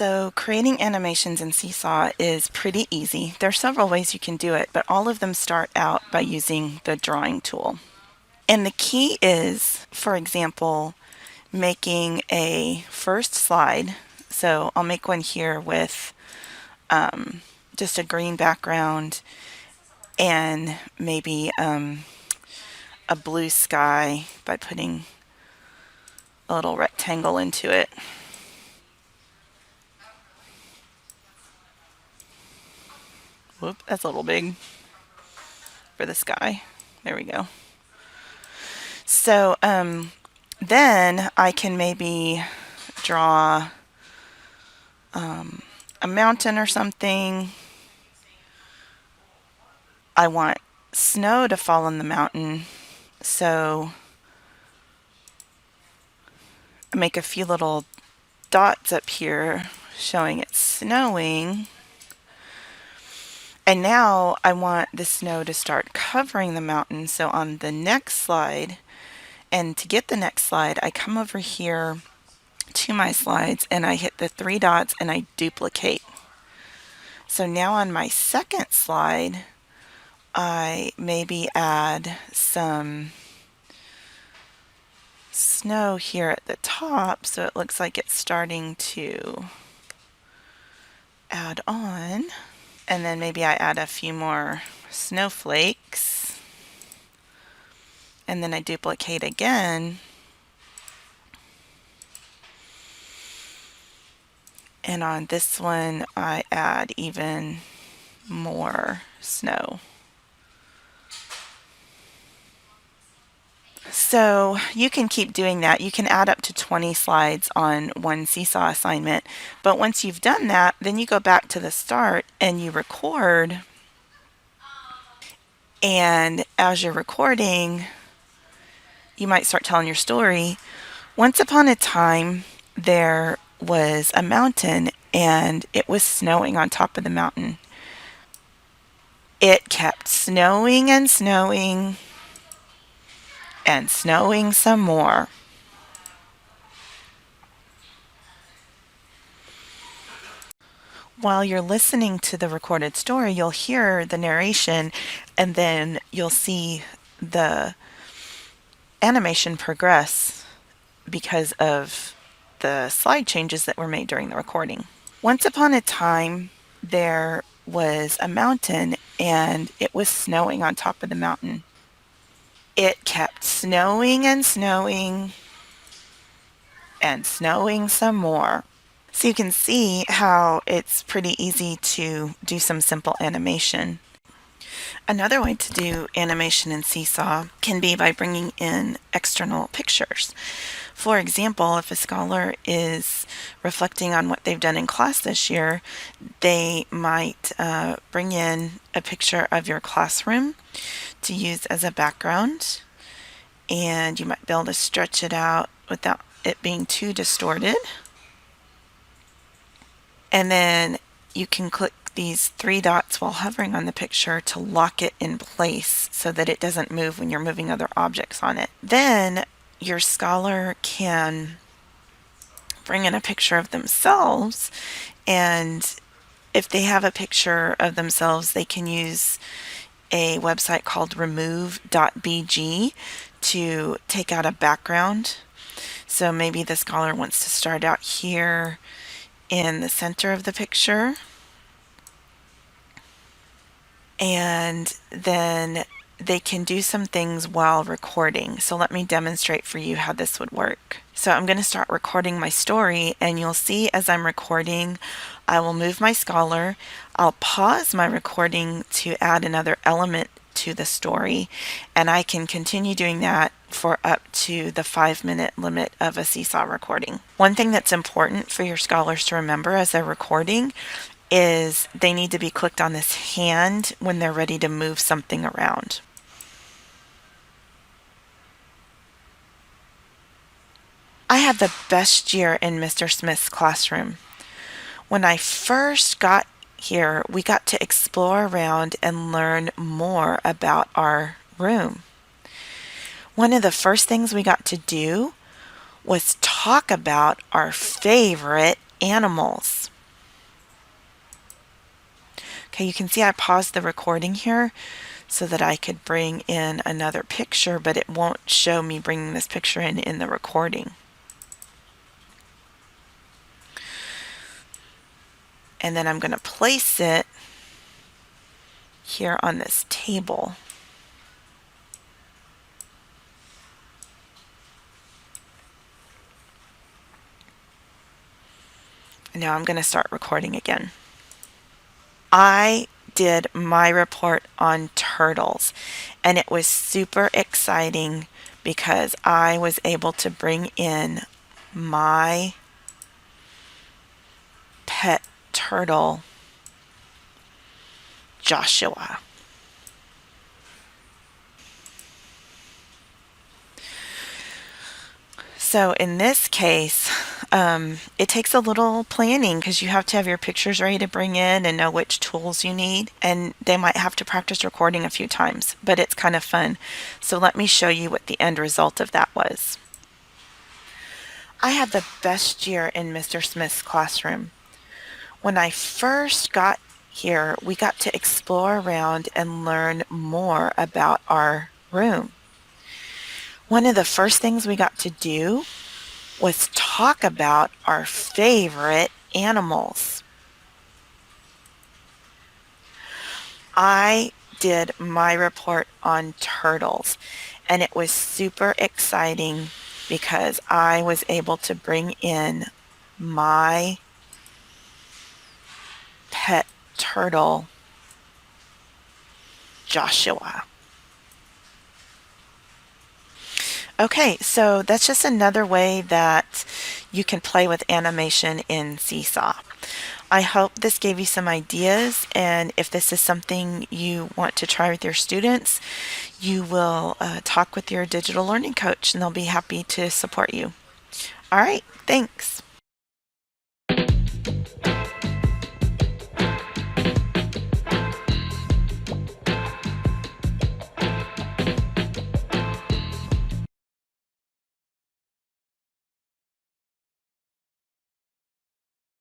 So creating animations in Seesaw is pretty easy. There are several ways you can do it, but all of them start out by using the drawing tool. And the key is, for example, making a first slide. So I'll make one here with just a green background and maybe a blue sky by putting a little rectangle into it. Whoop, that's a little big for the sky. There we go. So then I can maybe draw a mountain or something. I want snow to fall on the mountain, so I make a few little dots up here showing it's snowing. And now I want the snow to start covering the mountain. So on the next slide, and to get the next slide, I come over here to my slides and I hit the three dots and I duplicate. So now on my second slide, I maybe add some snow here at the top so it looks like it's starting to add on. And then maybe I add a few more snowflakes. And then I duplicate again. And on this one, I add even more snow. So you can keep doing that. You can add up to 20 slides on one Seesaw assignment. But once you've done that, then you go back to the start and you record. And as you're recording, you might start telling your story. Once upon a time, there was a mountain and it was snowing on top of the mountain. It kept snowing and snowing and snowing some more. While you're listening to the recorded story, you'll hear the narration and then you'll see the animation progress because of the slide changes that were made during the recording. Once upon a time, there was a mountain and it was snowing on top of the mountain. It kept snowing and snowing and snowing some more. So you can see how it's pretty easy to do some simple animation. Another way to do animation in Seesaw can be by bringing in external pictures. For example, if a scholar is reflecting on what they've done in class this year, they might bring in a picture of your classroom to use as a background, and you might be able to stretch it out without it being too distorted. And then you can click these three dots while hovering on the picture to lock it in place so that it doesn't move when you're moving other objects on it. Then your scholar can bring in a picture of themselves, and if they have a picture of themselves, they can use a website called remove.bg to take out a background. So maybe the scholar wants to start out here in the center of the picture, and then they can do some things while recording. So let me demonstrate for you how this would work. So I'm going to start recording my story, and you'll see as I'm recording, I will move my scholar. I'll pause my recording to add another element to the story, and I can continue doing that for up to the 5-minute limit of a Seesaw recording. One thing that's important for your scholars to remember as they're recording is they need to be clicked on this hand when they're ready to move something around. I had the best year in Mr. Smith's classroom. When I first got here, we got to explore around and learn more about our room. One of the first things we got to do was talk about our favorite animals. Okay, you can see I paused the recording here so that I could bring in another picture, but it won't show me bringing this picture in the recording. And then I'm going to place it here on this table. And now I'm going to start recording again. I did my report on turtles, and it was super exciting because I was able to bring in my pet turtle, Joshua. So in this case, it takes a little planning because you have to have your pictures ready to bring in and know which tools you need. And they might have to practice recording a few times, but it's kind of fun. So let me show you what the end result of that was. I had the best year in Mr. Smith's classroom. When I first got here, we got to explore around and learn more about our room. One of the first things we got to do was talk about our favorite animals. I did my report on turtles, and it was super exciting because I was able to bring in my pet turtle, Joshua. Okay, so that's just another way that you can play with animation in Seesaw. I hope this gave you some ideas, and if this is something you want to try with your students, you will talk with your digital learning coach and they'll be happy to support you. All right, thanks.